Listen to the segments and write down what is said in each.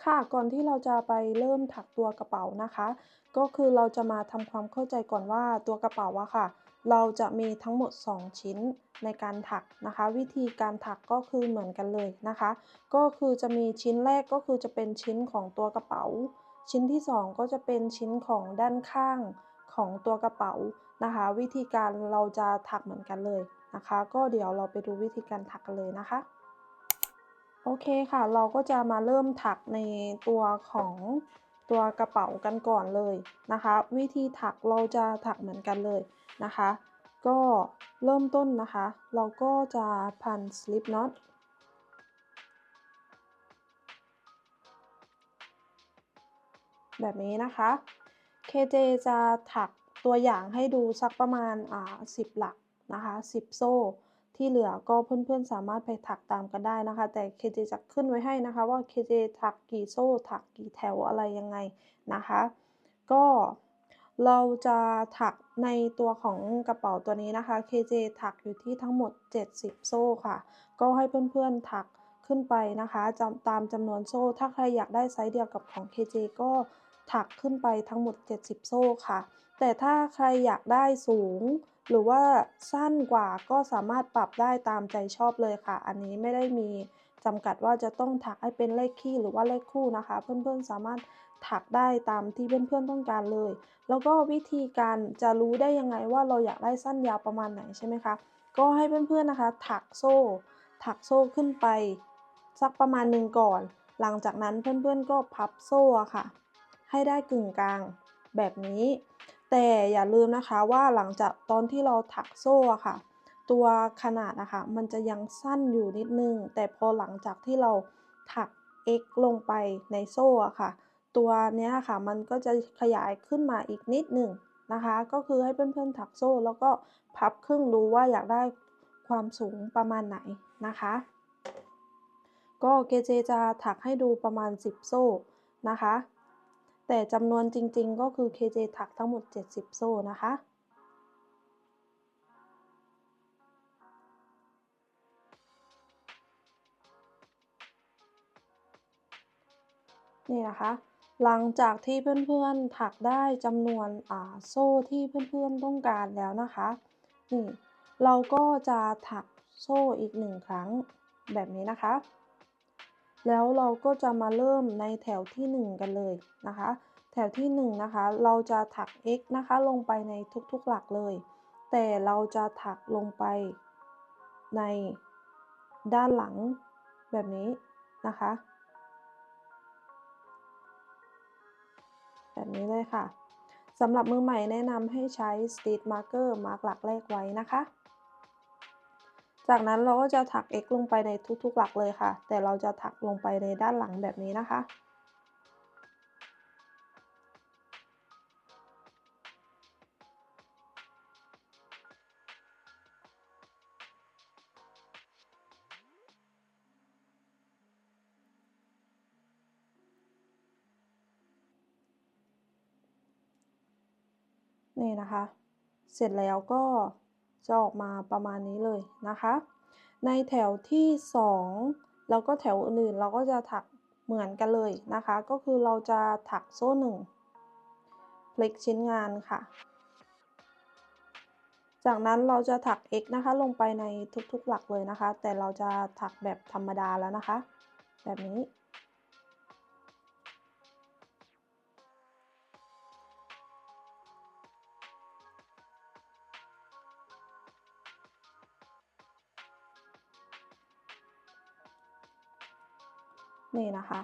ค่ะก่อนที่เราจะไปเริ่มถักตัวกระเป๋านะคะก็คือเราจะมาทำความเข้าใจก่อนว่าตัวกระเป๋าอะค่ะเราจะมีทั้งหมด2ชิ้นในการถักนะคะวิธีการถักก็คือเหมือนกันเลยนะคะก็คือจะมีชิ้นแรกก็คือจะเป็นชิ้นของตัวกระเป๋าชิ้นที่2ก็จะเป็นชิ้นของด้านข้างของตัวกระเป๋านะคะวิธีการเราจะถักเหมือนกันเลยนะคะก็เดี๋ยวเราไปดูวิธีการถักกันเลยนะคะ โอเคค่ะเราก็จะมาเริ่มถักในตัวของตัวกระเป๋ากันก่อนเลยนะคะวิธีถักเราจะถักเหมือนกันเลยนะคะก็เริ่มต้นนะคะเราก็จะพัน slip knot แบบนี้นะคะ KJ จะถักตัวอย่างให้ดูสักประมาณ10หลักนะคะ10โซ่ที่เหลือก็เพื่อนๆสามารถไปถักตามกันได้นะคะแต่ KJ จะขึ้นไว้ให้นะคะว่า KJ ถักกี่โซ่ถักกี่แถวอะไรยังไงนะคะก็เราจะถักในตัวของกระเป๋าตัวนี้นะคะ KJ ถักอยู่ที่ทั้งหมด70โซ่ค่ะก็ให้เพื่อนๆถักขึ้นไปนะคะตามจำนวนโซ่ถ้าใครอยากได้ไซส์เดียวกับของ KJ ก็ถักขึ้นไปทั้งหมด70โซ่ค่ะแต่ถ้าใครอยากได้สูงหรือว่าสั้นกว่าก็สามารถปรับได้ตามใจชอบเลยค่ะอันนี้ไม่ได้มีจำกัดว่าจะต้องถักให้เป็นเลขคี่หรือว่าเลขคู่นะคะเพื่อนๆสามารถถักได้ตามที่เพื่อนๆต้องการเลยแล้วก็วิธีการจะรู้ได้ยังไงว่าเราอยากได้สั้นยาวประมาณไหนใช่ไหมคะก็ให้เพื่อนๆนะคะถักโซ่ขึ้นไปสักประมาณหนึ่งก่อนหลังจากนั้นเพื่อนๆก็พับโซ่อะค่ะให้ได้กึ่งกลางแบบนี้แต่อย่าลืมนะคะว่าหลังจากตอนที่เราถักโซ่อะค่ะตัวขนาดนะคะมันจะยังสั้นอยู่นิดนึงแต่พอหลังจากที่เราถัก X ลงไปในโซ่อะค่ะตัวเนี้ยค่ะมันก็จะขยายขึ้นมาอีกนิดหนึ่งนะคะก็คือให้เพื่อนๆถักโซ่แล้วก็พับครึ่งดูว่าอยากได้ความสูงประมาณไหนนะคะก็เกเจจะถักให้ดูประมาณ10โซ่นะคะแต่จำนวนจริงๆก็คือ KJ ถักทั้งหมด70โซ่นะคะนี่นะคะหลังจากที่เพื่อนๆถักได้จำนวนโซ่ที่เพื่อนๆต้องการแล้วนะคะนี่เราก็จะถักโซ่อีก1ครั้งแบบนี้นะคะแล้วเราก็จะมาเริ่มในแถวที่1กันเลยนะคะแถวที่1นะคะเราจะถัก X นะคะลงไปในทุกๆหลักเลยแต่เราจะถักลงไปในด้านหลังแบบนี้นะคะแบบนี้เลยค่ะสำหรับมือใหม่แนะนำให้ใช้ Stitch Marker มาร์กหลักแรกไว้นะคะจากนั้นเราก็จะถัก X ลงไปในทุกๆหลักเลยค่ะแต่เราจะถักลงไปในด้านหลังแบบนี้นะคะ นี่นะคะเสร็จแล้วก็จะออกมาประมาณนี้เลยนะคะในแถวที่2แล้วก็แถวอื่นๆเราก็จะถักเหมือนกันเลยนะคะก็คือเราจะถักโซ่1พลิกชิ้นงานค่ะจากนั้นเราจะถัก X นะคะลงไปในทุกๆหลักเลยนะคะแต่เราจะถักแบบธรรมดาแล้วนะคะแบบนี้นี่นะคะ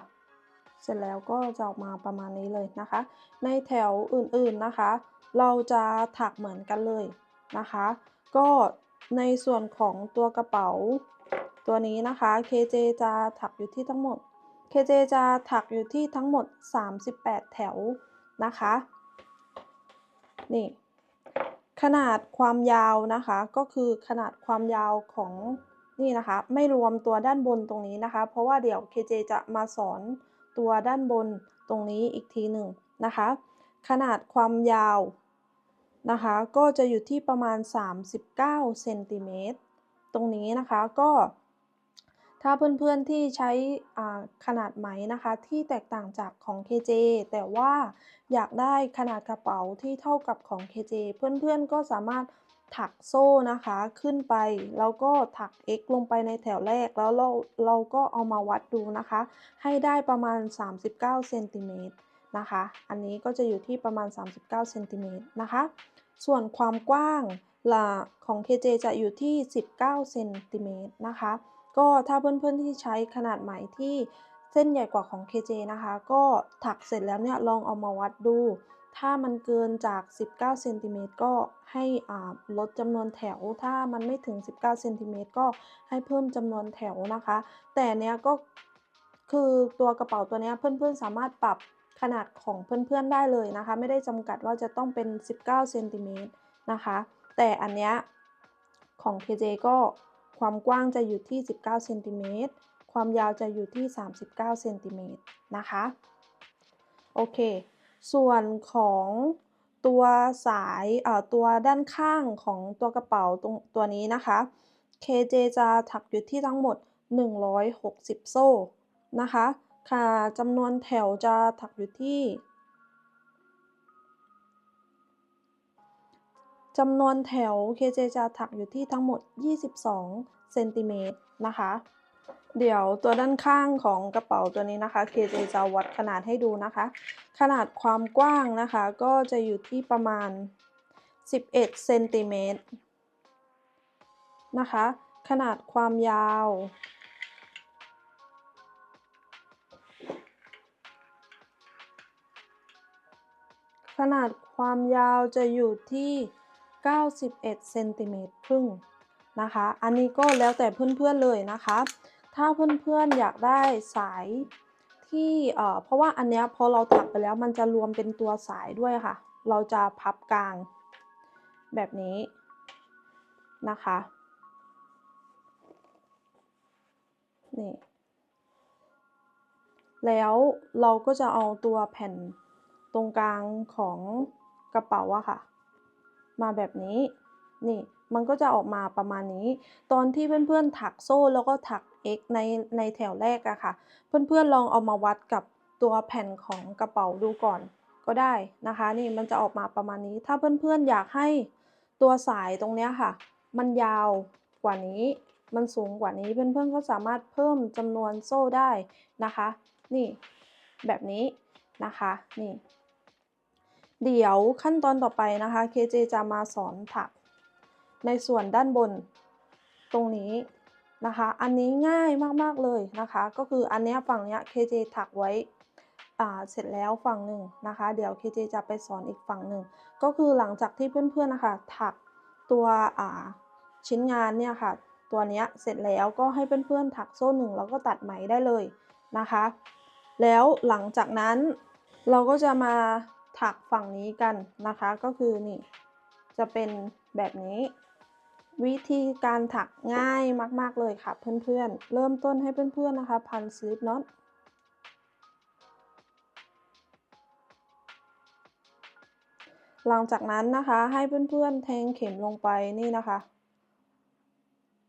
เสร็จแล้วก็จะออกมาประมาณนี้เลยนะคะในแถวอื่นๆนะคะเราจะถักเหมือนกันเลยนะคะก็ในส่วนของตัวกระเป๋าตัวนี้นะคะ KJ จะถักอยู่ที่ทั้งหมด KJ จะถักอยู่ที่ทั้งหมด38แถวนะคะนี่ขนาดความยาวนะคะก็คือขนาดความยาวของนี่นะคะไม่รวมตัวด้านบนตรงนี้นะคะเพราะว่าเดี๋ยว KJ จะมาสอนตัวด้านบนตรงนี้อีกทีหนึ่งนะคะขนาดความยาวนะคะก็จะอยู่ที่ประมาณ39เซนติเมตรตรงนี้นะคะก็ ถ้าเพื่อนๆที่ใช้ขนาดไหมนะคะที่แตกต่างจากของ KJ แต่ว่าอยากได้ขนาดกระเป๋าที่เท่ากับของ KJ เพื่อนๆก็สามารถถักโซ่นะคะขึ้นไปแล้วก็ถัก X ลงไปในแถวแรกแล้วเราก็เอามาวัดดูนะคะให้ได้ประมาณ39เซนติเมตรนะคะอันนี้ก็จะอยู่ที่ประมาณ39เซนติเมตรนะคะส่วนความกว้างของ KJ จะอยู่ที่19เซนติเมตรนะคะก็ถ้าเพื่อนๆที่ใช้ขนาดไหมที่เส้นใหญ่กว่าของ KJ นะคะก็ถักเสร็จแล้วเนี่ยลองเอามาวัดดูถ้ามันเกินจาก19เซนติเมตรก็ให้ลดจำนวนแถวถ้ามันไม่ถึง19เซนติเมตรก็ให้เพิ่มจำนวนแถวนะคะแต่เนี้ยก็คือตัวกระเป๋าตัวเนี้ยเพื่อนๆสามารถปรับขนาดของเพื่อนๆได้เลยนะคะไม่ได้จำกัดว่าจะต้องเป็น19เซนติเมตรนะคะแต่อันเนี้ยของ KJ ก็ความกว้างจะอยู่ที่19เซนติเมตรความยาวจะอยู่ที่39เซนติเมตรนะคะโอเคส่วนของตัวสายตัวด้านข้างของตัวกระเป๋าตัวนี้นะคะ KJ จะถักอยู่ที่ทั้งหมด160โซ่นะคะค่ะจำนวนแถวจะถักอยู่ที่จำนวนแถว KJ จะถักอยู่ที่ทั้งหมด22เซนติเมตรนะคะเดี๋ยวตัวด้านข้างของกระเป๋าตัวนี้นะคะ KJ จะวัดขนาดให้ดูนะคะขนาดความกว้างนะคะก็จะอยู่ที่ประมาณ11เซนติเมตรนะคะขนาดความยาวขนาดความยาวจะอยู่ที่91เซนติเมตรครึ่งนะคะอันนี้ก็แล้วแต่เพื่อนๆเลยนะคะถ้าเพื่อนๆอยากได้สายที่เพราะว่าอันเนี้ยพอเราถักไปแล้วมันจะรวมเป็นตัวสายด้วยค่ะเราจะพับกลางแบบนี้นะคะนี่แล้วเราก็จะเอาตัวแผ่นตรงกลางของกระเป๋าอะค่ะมาแบบนี้นี่มันก็จะออกมาประมาณนี้ตอนที่เพื่อนๆถักโซ่แล้วก็ถัก X ในแถวแรกอะค่ะเพื่อนๆลองเอามาวัดกับตัวแผ่นของกระเป๋าดูก่อนก็ได้นะคะนี่มันจะออกมาประมาณนี้ถ้าเพื่อนๆอยากให้ตัวสายตรงเนี้ยค่ะมันยาวกว่านี้มันสูงกว่านี้เพื่อนๆก็สามารถเพิ่มจำนวนโซ่ได้นะคะนี่แบบนี้นะคะนี่เดี๋ยวขั้นตอนต่อไปนะคะ KJ จะมาสอนถักในส่วนด้านบนตรงนี้นะคะอันนี้ง่ายมากๆเลยนะคะก็คืออันเนี้ยฝั่งเนี้ย KJ ถักไว้เสร็จแล้วฝั่งหนึ่งนะคะเดี๋ยว KJ จะไปสอนอีกฝั่งหนึ่งก็คือหลังจากที่เพื่อนๆนะคะถักตัวชิ้นงานเนี่ยค่ะตัวเนี้ยเสร็จแล้วก็ให้เพื่อนๆถักโซ่1แล้วก็ตัดไหมได้เลยนะคะแล้วหลังจากนั้นเราก็จะมาถักฝั่งนี้กันนะคะก็คือนี่จะเป็นแบบนี้วิธีการถักง่ายมากๆเลยค่ะเพื่อนๆเริ่มต้นให้เพื่อนๆนะคะพันสลิปน็อตหลังจากนั้นนะคะให้เพื่อนๆแทงเข็มลงไปนี่นะคะ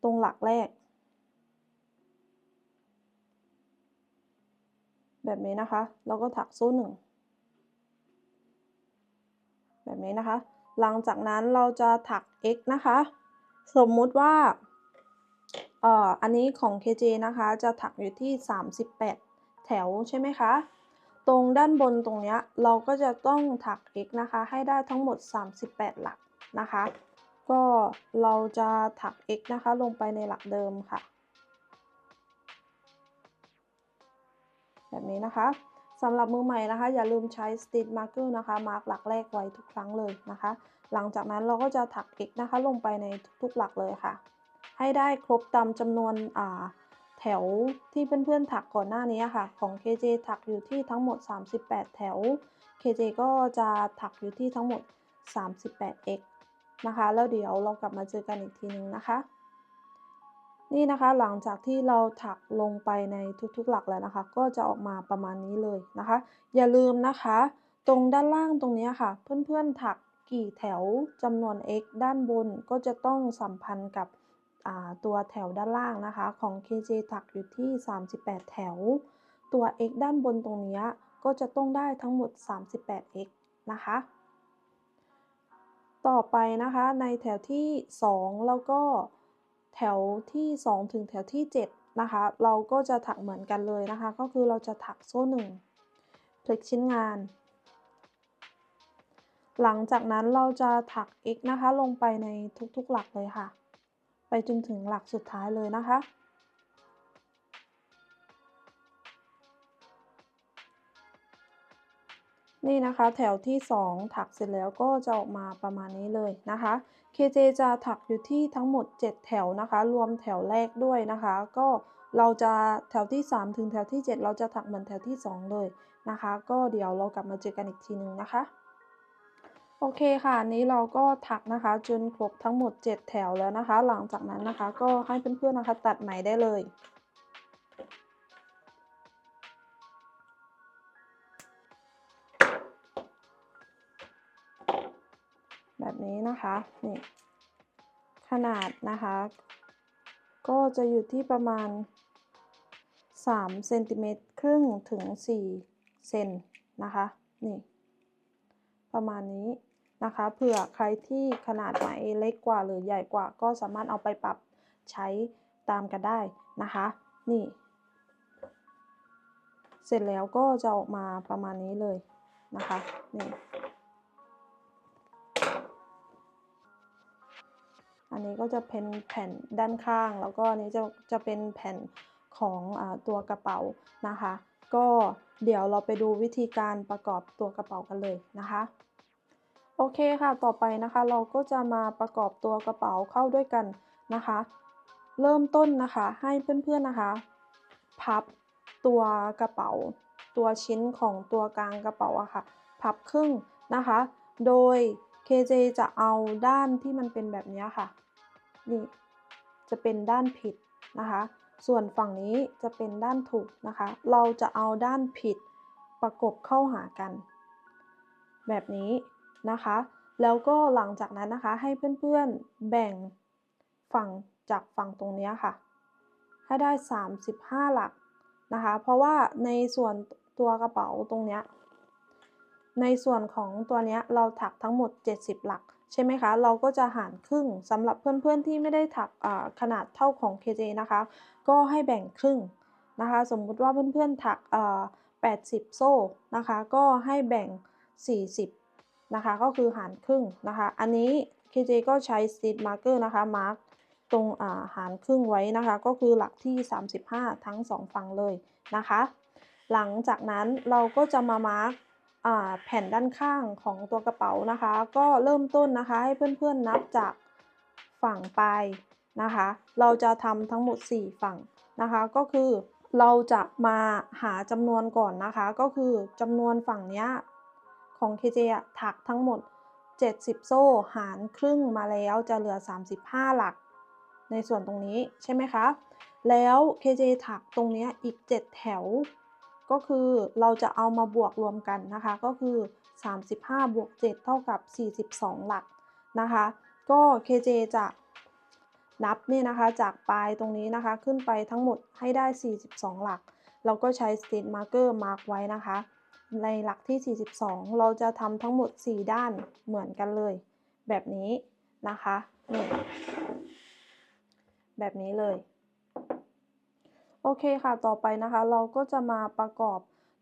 ตรงหลักแรกแบบนี้นะคะแล้วก็ถักโซ่1แบบนี้นะคะหลังจากนั้นเราจะถัก X นะคะสมมุติว่าอันนี้ของ KJ นะคะจะถักอยู่ที่38แถวใช่ไหมคะตรงด้านบนตรงเนี้ยเราก็จะต้องถัก X นะคะให้ได้ทั้งหมด38หลักนะคะก็เราจะถัก X นะคะลงไปในหลักเดิมค่ะแบบนี้นะคะสำหรับมือใหม่นะคะอย่าลืมใช้ Stitch Marker นะคะมาร์กหลักแรกไว้ทุกครั้งเลยนะคะหลังจากนั้นเราก็จะถัก X นะคะลงไปในทุกๆหลักเลยค่ะให้ได้ครบตามจำนวนแถวที่เพื่อนๆถักก่อนหน้านี้ค่ะของ KJ ถักอยู่ที่ทั้งหมด38แถว KJ ก็จะถักอยู่ที่ทั้งหมด38x นะคะแล้วเดี๋ยวเรากลับมาเจอกันอีกทีนึงนะคะนี่นะคะหลังจากที่เราถักลงไปในทุกๆหลักแล้วนะคะก็จะออกมาประมาณนี้เลยนะคะอย่าลืมนะคะตรงด้านล่างตรงนี้ค่ะเพื่อนๆถักกี่แถวจำนวน x ด้านบนก็จะต้องสัมพันธ์กับ ตัวแถวด้านล่างนะคะของ KJ ถักอยู่ที่38แถวตัว x ด้านบนตรงนี้ก็จะต้องได้ทั้งหมด38x นะคะต่อไปนะคะในแถวที่2แล้วก็แถวที่2ถึงแถวที่7นะคะเราก็จะถักเหมือนกันเลยนะคะก็คือเราจะถักโซ่1พลิกชิ้นงานหลังจากนั้นเราจะถัก x นะคะลงไปในทุกๆหลักเลยค่ะไปจนถึงหลักสุดท้ายเลยนะคะนี่นะคะแถวที่2ถักเสร็จแล้วก็จะออกมาประมาณนี้เลยนะคะ KJ จะถักอยู่ที่ทั้งหมด7แถวนะคะรวมแถวแรกด้วยนะคะก็เราจะแถวที่3ถึงแถวที่7เราจะถักเหมือนแถวที่2เลยนะคะก็เดี๋ยวเรากลับมาเจอกันอีกทีนึงนะคะโอเคค่ะนี้เราก็ถักนะคะจนครบทั้งหมด7แถวแล้วนะคะหลังจากนั้นนะคะก็ให้เพื่อนๆนะคะตัดไหมได้เลยแบบนี้นะคะนี่ขนาดนะคะก็จะอยู่ที่ประมาณ3เซนติเมตรครึ่งถึง4เซนนะคะนี่ประมาณนี้นะคะเผื่อใครที่ขนาดไหมเล็กกว่าหรือใหญ่กว่าก็สามารถเอาไปปรับใช้ตามกันได้นะคะนี่เสร็จแล้วก็จะออกมาประมาณนี้เลยนะคะนี่อันนี้ก็จะเป็นแผ่นด้านข้างแล้วก็อันนี้จะเป็นแผ่นของตัวกระเป๋านะคะก็เดี๋ยวเราไปดูวิธีการประกอบตัวกระเป๋ากันเลยนะคะโอเคค่ะต่อไปนะคะเราก็จะมาประกอบตัวกระเป๋าเข้าด้วยกันนะคะเริ่มต้นนะคะให้เพื่อนๆนะคะพับตัวกระเป๋าตัวชิ้นของตัวกลางกระเป๋าอะค่ะพับครึ่งนะคะโดย KJ จะเอาด้านที่มันเป็นแบบนี้ค่ะนี่จะเป็นด้านผิดนะคะส่วนฝั่งนี้จะเป็นด้านถูกนะคะเราจะเอาด้านผิดประกบเข้าหากันแบบนี้นะคะแล้วก็หลังจากนั้นนะคะให้เพื่อนๆแบ่งฝั่งจากฝั่งตรงนี้ค่ะให้ได้35หลักนะคะเพราะว่าในส่วนตัวกระเป๋าตรงนี้ในส่วนของตัวนี้เราถักทั้งหมด70หลักใช่ไหมคะเราก็จะหารครึ่งสำหรับเพื่อนๆที่ไม่ได้ถักขนาดเท่าของ KJ นะคะก็ให้แบ่งครึ่งนะคะสมมุติว่าเพื่อนๆถัก80โซ่นะคะก็ให้แบ่ง40นะคะก็คือหารครึ่งนะคะอันนี้ KJ ก็ใช้ Stitch Marker นะคะมาร์กตรงหารครึ่งไว้นะคะก็คือหลักที่35ทั้ง2ฝั่งเลยนะคะหลังจากนั้นเราก็จะมามาร์กแผ่นด้านข้างของตัวกระเป๋านะคะก็เริ่มต้นนะคะให้เพื่อนๆนับจากฝั่งปลายนะคะเราจะทำทั้งหมด4ฝั่งนะคะก็คือเราจะมาหาจำนวนก่อนนะคะก็คือจำนวนฝั่งเนี้ยของ KJ ถักทั้งหมด70โซ่หารครึ่งมาแล้วจะเหลือ35หลักในส่วนตรงนี้ใช่ไหมคะแล้ว KJ ถักตรงนี้อีก7แถวก็คือเราจะเอามาบวกรวมกันนะคะก็คือ35บวก7เท่ากับ42หลักนะคะก็ KJ จะนับเนี่ยนะคะจากปลายตรงนี้นะคะขึ้นไปทั้งหมดให้ได้42หลักเราก็ใช้ Stitch Marker มาร์กไว้นะคะในหลักที่42เราจะทำทั้งหมด4ด้านเหมือนกันเลยแบบนี้นะคะนี่แบบนี้เลยโอเคค่ะต่อไปนะคะเราก็จะมาประกอบ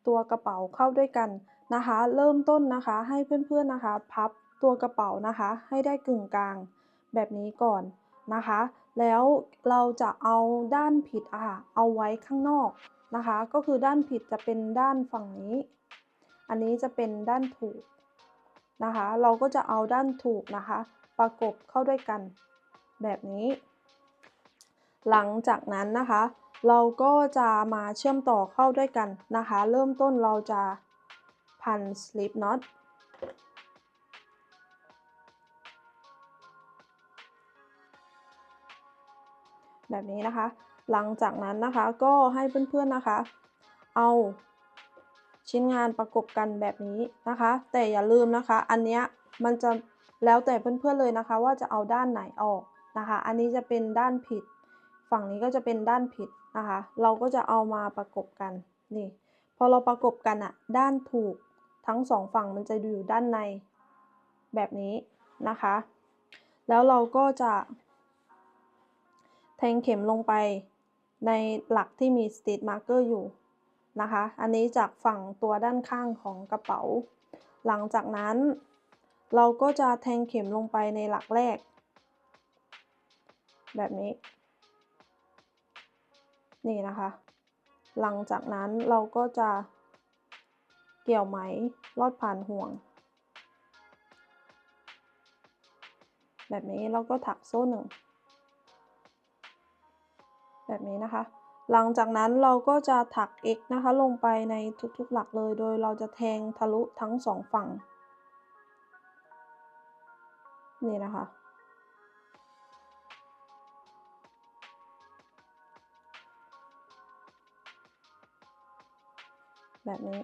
ตัวกระเป๋าเข้าด้วยกันนะคะเริ่มต้นนะคะให้เพื่อนๆนะคะพับตัวกระเป๋านะคะให้ได้กึ่งกลางแบบนี้ก่อนนะคะแล้วเราจะเอาด้านผิดเอาไว้ข้างนอกนะคะก็คือด้านผิดจะเป็นด้านฝั่งนี้อันนี้จะเป็นด้านถูกนะคะเราก็จะเอาด้านถูกนะคะประกบเข้าด้วยกันแบบนี้หลังจากนั้นนะคะเราก็จะมาเชื่อมต่อเข้าด้วยกันนะคะเริ่มต้นเราจะพัน slip knot แบบนี้นะคะหลังจากนั้นนะคะก็ให้เพื่อนๆนะคะเอาชิ้นงานประกบกันแบบนี้นะคะแต่อย่าลืมนะคะอันเนี้ยมันจะแล้วแต่เพื่อนๆเลยนะคะว่าจะเอาด้านไหนออก นะคะอันนี้จะเป็นด้านผิดฝั่งนี้ก็จะเป็นด้านผิดนะคะเราก็จะเอามาประกบกันนี่พอเราประกบกันอะด้านถูกทั้ง2ฝั่งมันจะอยู่ด้านในแบบนี้นะคะแล้วเราก็จะแทงเข็มลงไปในหลักที่มี Stitch Marker อยู่นะคะอันนี้จากฝั่งตัวด้านข้างของกระเป๋าหลังจากนั้นเราก็จะแทงเข็มลงไปในหลักแรกแบบนี้นี่นะคะหลังจากนั้นเราก็จะเกี่ยวไหมลอดผ่านห่วงแบบนี้แล้วก็ถักโซ่1แบบนี้นะคะหลังจากนั้นเราก็จะถัก x นะคะลงไปในทุกๆหลักเลยโดยเราจะแทงทะลุทั้ง2ฝั่งนี่นะคะแบบนี้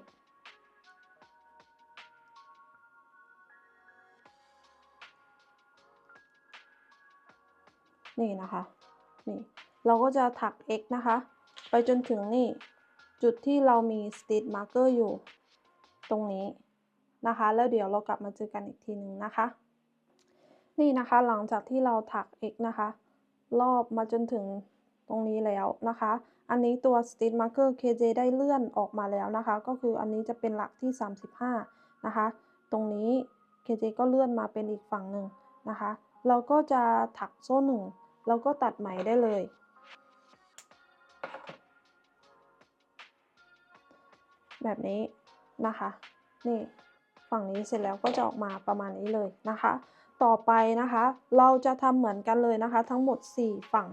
นี่นะคะนี่เราก็จะถัก x นะคะไปจนถึงนี่จุดที่เรามี Stitch Marker อยู่ตรงนี้นะคะแล้วเดี๋ยวเรากลับมาเจอกันอีกทีหนึ่งนะคะนี่นะคะหลังจากที่เราถัก x นะคะรอบมาจนถึงตรงนี้แล้วนะคะอันนี้ตัว Stitch Marker KJ ได้เลื่อนออกมาแล้วนะคะก็คืออันนี้จะเป็นหลักที่35นะคะตรงนี้ KJ ก็เลื่อนมาเป็นอีกฝั่งหนึ่งนะคะเราก็จะถักโซ่1แล้วก็ตัดไหมได้เลยแบบนี้นะคะนี่ฝั่งนี้เสร็จแล้วก็จะออกมาประมาณนี้เลยนะคะต่อไปนะคะเราจะทำเหมือนกันเลยนะคะทั้งหมด4ฝั่ง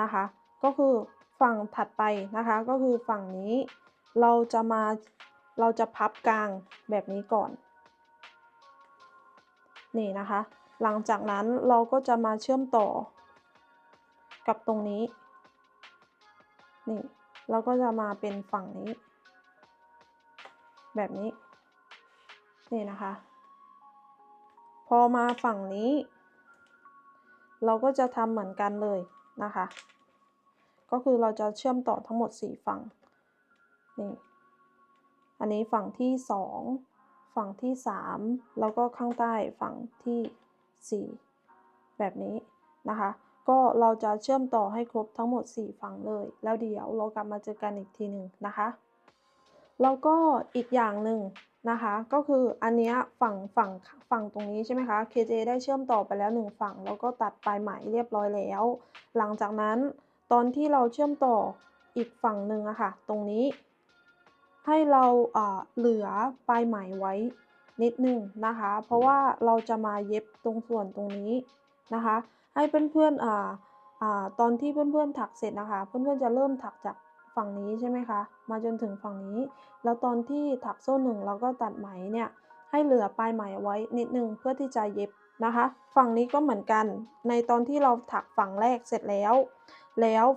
นะคะก็คือฝั่งถัดไปนะคะก็คือฝั่งนี้เราจะพับกลางแบบนี้ก่อนนี่นะคะหลังจากนั้นเราก็จะมาเชื่อมต่อกับตรงนี้นี่เราก็จะมาเป็นฝั่งนี้แบบนี้นี่นะคะพอมาฝั่งนี้เราก็จะทำเหมือนกันเลยนะคะก็คือเราจะเชื่อมต่อทั้งหมด4ฝั่งนี่อันนี้ฝั่งที่2ฝั่งที่3แล้วก็ข้างใต้ฝั่งที่4แบบนี้นะคะก็เราจะเชื่อมต่อให้ครบทั้งหมด4ฝั่งเลยแล้วเดี๋ยวเรากลับมาเจอกันอีกทีหนึ่งนะคะแล้วก็อีกอย่างหนึ่งนะคะก็คืออันเนี้ยฝั่งตรงนี้ใช่ไหมคะ KJ ได้เชื่อมต่อไปแล้ว1ฝั่งแล้วก็ตัดปลายไหมเรียบร้อยแล้วหลังจากนั้นตอนที่เราเชื่อมต่ออีกฝั่งหนึ่งอะค่ะตรงนี้ให้เราเหลือปลายไหมไว้นิดนึงนะคะเพราะว่าเราจะมาเย็บตรงส่วนตรงนี้นะคะให้เพื่อนๆตอนที่เพื่อนๆถักเสร็จนะคะเพื่อนๆจะเริ่มถักจากฝั่งนี้ใช่ไหมคะมาจนถึงฝั่งนี้แล้วตอนที่ถักโซ่1เราก็ตัดไหมเนี่ยให้เหลือปลายไหมไว้นิดนึงเพื่อที่จะเย็บนะคะฝั่งนี้ก็เหมือนกันในตอนที่เราถักฝั่งแรกเสร็จแล้ว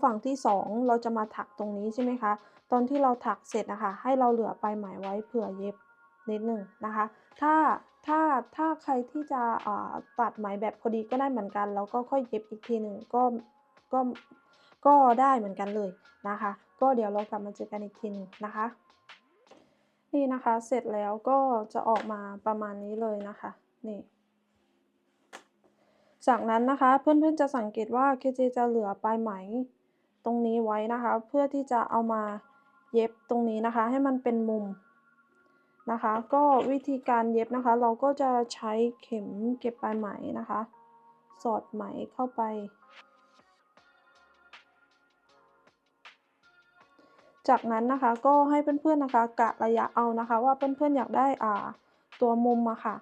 ฝั่งที่2เราจะมาถักตรงนี้ใช่ไหมคะตอนที่เราถักเสร็จนะคะให้เราเหลือปลายไหมไว้เผื่อเย็บนิดนึงนะคะถ้าถ้าใครที่จะตัดไหมแบบพอดีก็ได้เหมือนกันแล้วก็ค่อยเย็บอีกทีหนึ่งก็ก็ได้เหมือนกันเลยนะคะก็เดี๋ยวเรากลับมาเจอกันอีกทีหนึ่งนะคะนี่นะคะเสร็จแล้วก็จะออกมาประมาณนี้เลยนะคะนี่จากนั้นนะคะเพื่อนๆจะสังเกตว่า KJ จะเหลือปลายไหมตรงนี้ไว้นะคะเพื่อที่จะเอามาเย็บตรงนี้นะคะให้มันเป็นมุมนะคะก็วิธีการเย็บนะคะเราก็จะใช้เข็มเก็บปลายไหมนะคะสอดไหมเข้าไปจากนั้นนะคะก็ให้เพื่อนๆนะคะกะระยะเอานะคะว่าเพื่อนๆอยากได้ตัวมุมอะค่ะ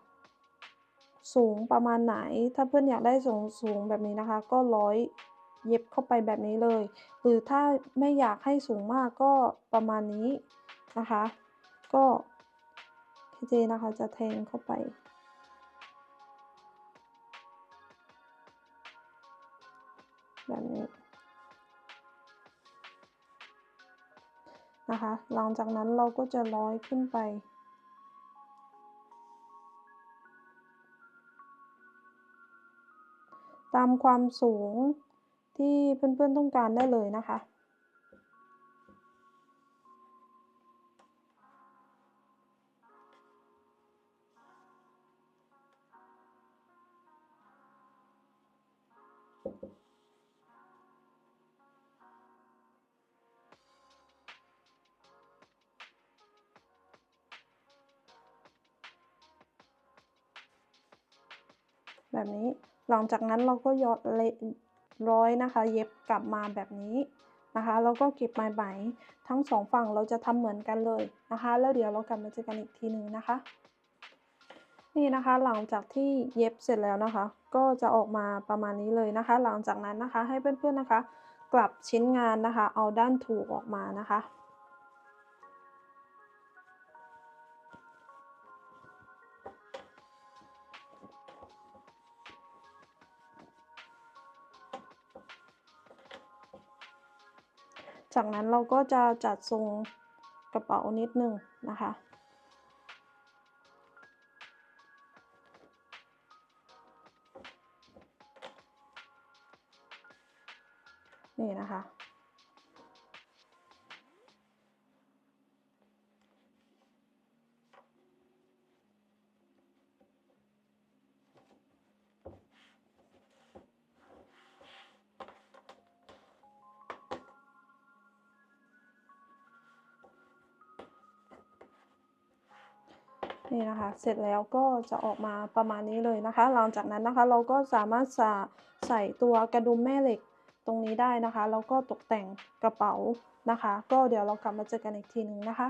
สูงประมาณไหนถ้าเพื่อนอยากได้สูงแบบนี้นะคะก็ร้อยเย็บเข้าไปแบบนี้เลยหรือถ้าไม่อยากให้สูงมากก็ประมาณนี้นะคะก็เจนะคะจะแทงเข้าไปแบบนี้นะคะหลังจากนั้นเราก็จะร้อยขึ้นไป ตามความสูงที่เพื่อนๆต้องการได้เลยนะคะ แบบนี้หลังจากนั้นเราก็ร้อยนะคะเย็บกลับมาแบบนี้นะคะแล้วก็เก็บไหมทั้ง2ฝั่งเราจะทำเหมือนกันเลยนะคะแล้วเดี๋ยวเรากลับมาเจอกันอีกทีหนึ่งนะคะนี่นะคะหลังจากที่เย็บเสร็จแล้วนะคะก็จะออกมาประมาณนี้เลยนะคะหลังจากนั้นนะคะให้เพื่อนๆนะคะกลับชิ้นงานนะคะเอาด้านถูกออกมานะคะจากนั้นเราก็จะจัดทรงกระเป๋านิดหนึ่งนะคะนี่นะคะนี่นะคะเสร็จแล้วก็จะออกมาประมาณนี้เลยนะคะหลังจากนั้นนะคะเราก็สามารถใส่ตัวกระดุมแม่เหล็กตรงนี้ได้นะคะแล้วก็ตกแต่งกระเป๋านะคะก็เดี๋ยวเรากลับมาเจอกันอีกทีหนึ่งนะคะ